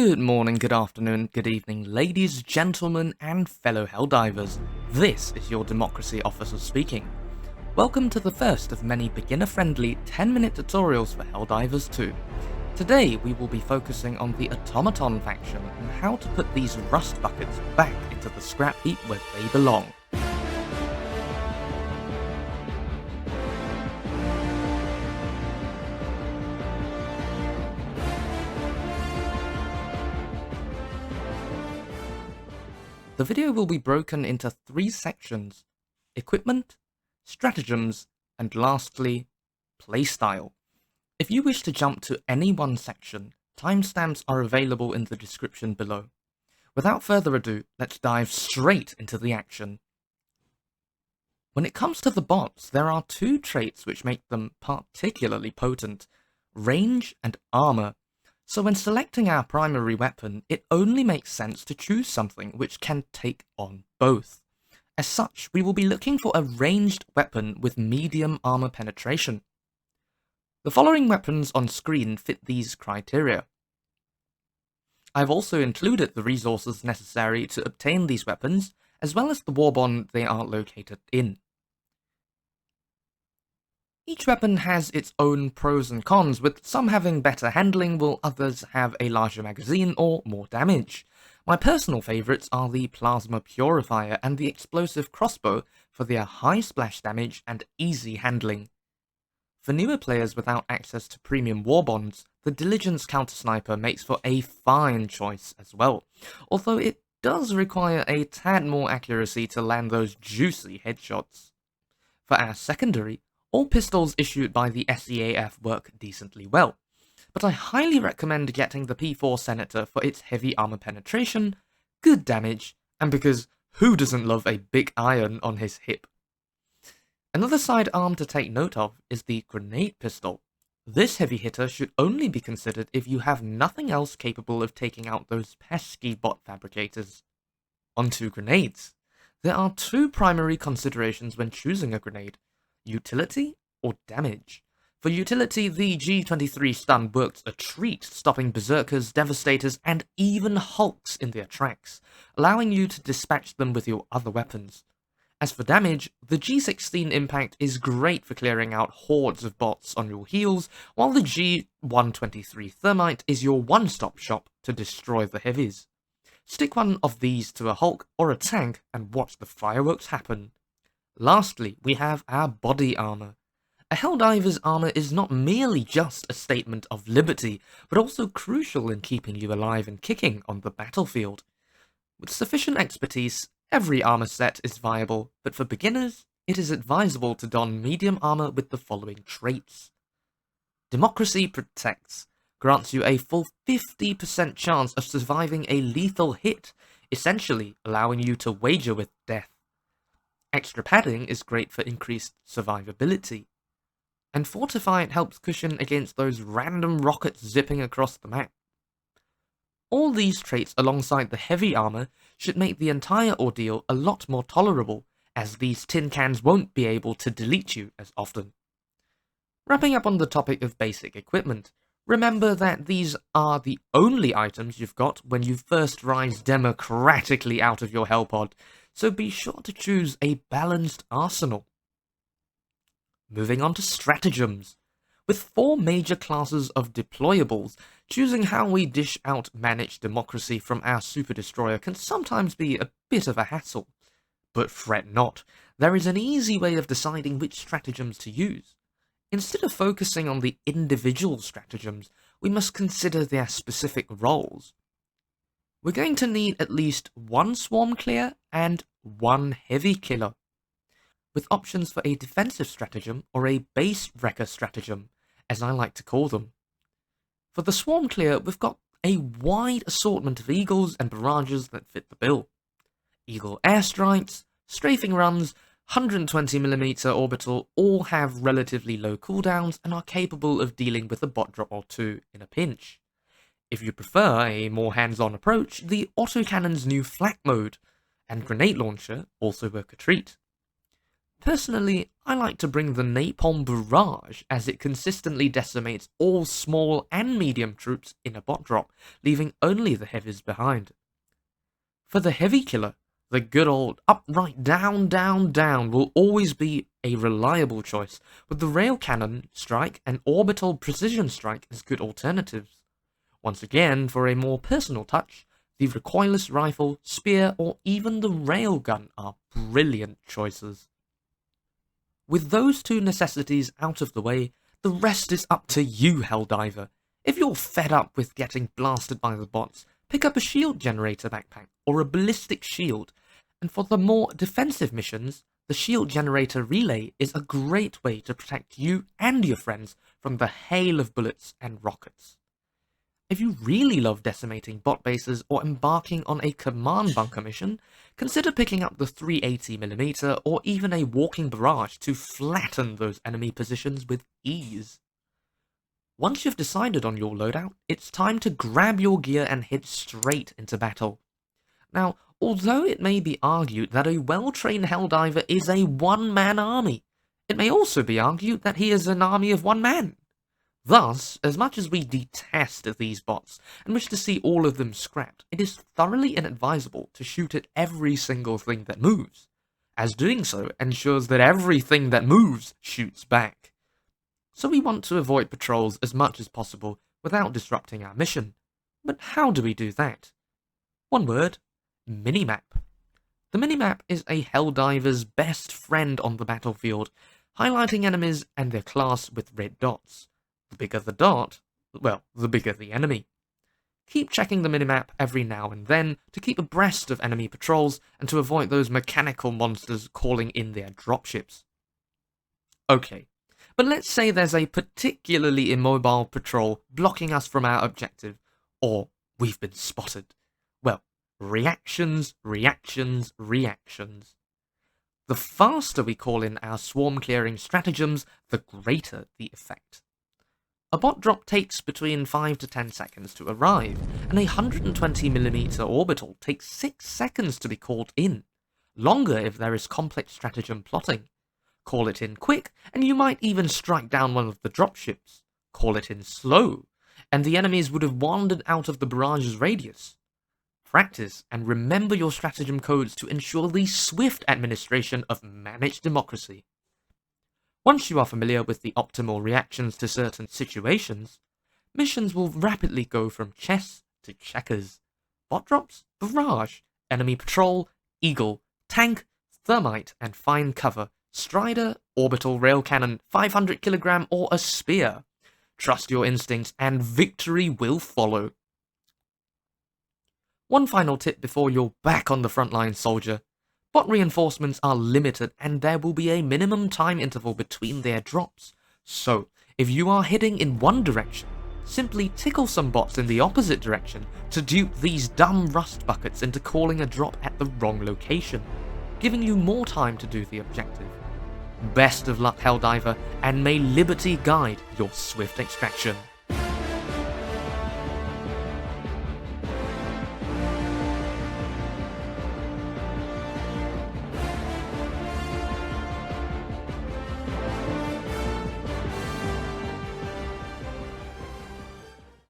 Good morning, good afternoon, good evening, ladies, gentlemen, and fellow Helldivers. This is your Democracy Officer speaking. Welcome to the first of many beginner-friendly 10-minute tutorials for Helldivers 2. Today we will be focusing on the Automaton faction and how to put these rust buckets back into the scrap heap where they belong. The video will be broken into 3 sections: equipment, stratagems, and lastly, playstyle. If you wish to jump to any one section, timestamps are available in the description below. Without further ado, let's dive straight into the action. When it comes to the bots, there are 2 traits which make them particularly potent: range and armor. So when selecting our primary weapon, it only makes sense to choose something which can take on both. As such, we will be looking for a ranged weapon with medium armor penetration. The following weapons on screen fit these criteria. I've also included the resources necessary to obtain these weapons, as well as the warbond they are located in. Each weapon has its own pros and cons, with some having better handling while others have a larger magazine or more damage. My personal favourites are the Plasma Purifier and the Explosive Crossbow for their high splash damage and easy handling. For newer players without access to premium warbonds, the Diligence Counter-Sniper makes for a fine choice as well, although it does require a tad more accuracy to land those juicy headshots. For our secondary, all pistols issued by the SEAF work decently well, but I highly recommend getting the P4 Senator for its heavy armor penetration, good damage, and because who doesn't love a big iron on his hip? Another sidearm to take note of is the grenade pistol. This heavy hitter should only be considered if you have nothing else capable of taking out those pesky bot fabricators. Onto grenades. There are 2 primary considerations when choosing a grenade: utility or damage. For utility, the G23 stun works a treat, stopping berserkers, devastators, and even hulks in their tracks, allowing you to dispatch them with your other weapons. As for damage, the G16 impact is great for clearing out hordes of bots on your heels, while the G123 thermite is your one-stop shop to destroy the heavies. Stick one of these to a hulk or a tank and watch the fireworks happen. Lastly, we have our body armor. A Helldiver's armor is not merely just a statement of liberty, but also crucial in keeping you alive and kicking on the battlefield. With sufficient expertise, every armor set is viable, but for beginners, it is advisable to don medium armor with the following traits. Democracy Protects grants you a full 50% chance of surviving a lethal hit, essentially allowing you to wager with death. Extra padding is great for increased survivability. And Fortified helps cushion against those random rockets zipping across the map. All these traits alongside the heavy armor should make the entire ordeal a lot more tolerable, as these tin cans won't be able to delete you as often. Wrapping up on the topic of basic equipment, remember that these are the only items you've got when you first rise democratically out of your Hellpod, so be sure to choose a balanced arsenal. Moving on to stratagems. With 4 major classes of deployables, choosing how we dish out managed democracy from our super destroyer can sometimes be a bit of a hassle. But fret not, there is an easy way of deciding which stratagems to use. Instead of focusing on the individual stratagems, we must consider their specific roles. We're going to need at least 1 swarm clear and 1 heavy killer, with options for a defensive stratagem or a base wrecker stratagem, as I like to call them. For the swarm clear, we've got a wide assortment of eagles and barrages that fit the bill. Eagle airstrikes, strafing runs, 120mm orbital all have relatively low cooldowns and are capable of dealing with a bot drop or 2 in a pinch. If you prefer a more hands-on approach, the autocannon's new flak mode and grenade launcher also work a treat. Personally, I like to bring the Napalm Barrage as it consistently decimates all small and medium troops in a bot drop, leaving only the heavies behind. For the heavy killer, the good old up, right, down, down, down will always be a reliable choice, with the rail cannon, strike, and orbital precision strike as good alternatives. Once again, for a more personal touch, the recoilless rifle, spear, or even the railgun are brilliant choices. With those two necessities out of the way, the rest is up to you, Helldiver. If you're fed up with getting blasted by the bots, pick up a shield generator backpack or a ballistic shield, and for the more defensive missions, the shield generator relay is a great way to protect you and your friends from the hail of bullets and rockets. If you really love decimating bot bases or embarking on a command bunker mission, consider picking up the 380mm or even a walking barrage to flatten those enemy positions with ease. Once you've decided on your loadout, it's time to grab your gear and head straight into battle. Now, although it may be argued that a well-trained Helldiver is a one-man army, it may also be argued that he is an army of one man. Thus, as much as we detest these bots and wish to see all of them scrapped, it is thoroughly inadvisable to shoot at every single thing that moves, as doing so ensures that everything that moves shoots back. So we want to avoid patrols as much as possible without disrupting our mission. But how do we do that? One word: minimap. The minimap is a Helldiver's best friend on the battlefield, highlighting enemies and their class with red dots. The bigger the dot, well, the bigger the enemy. Keep checking the minimap every now and then to keep abreast of enemy patrols and to avoid those mechanical monsters calling in their dropships. Okay, but let's say there's a particularly immobile patrol blocking us from our objective, or we've been spotted. Well, reactions, reactions, reactions. The faster we call in our swarm clearing stratagems, the greater the effect. A bot drop takes between 5 to 10 seconds to arrive, and a 120mm orbital takes 6 seconds to be called in. Longer if there is complex stratagem plotting. Call it in quick, and you might even strike down one of the dropships. Call it in slow, and the enemies would have wandered out of the barrage's radius. Practice and remember your stratagem codes to ensure the swift administration of managed democracy. Once you are familiar with the optimal reactions to certain situations, missions will rapidly go from chess to checkers. Bot drops, barrage, enemy patrol, eagle, tank, thermite, and find cover, strider, orbital rail cannon, 500kg, or a spear. Trust your instincts and victory will follow. One final tip before you're back on the front line, soldier. Bot reinforcements are limited and there will be a minimum time interval between their drops. So, if you are heading in one direction, simply tickle some bots in the opposite direction to dupe these dumb rust buckets into calling a drop at the wrong location, giving you more time to do the objective. Best of luck, Helldiver, and may Liber-Tea guide your swift extraction.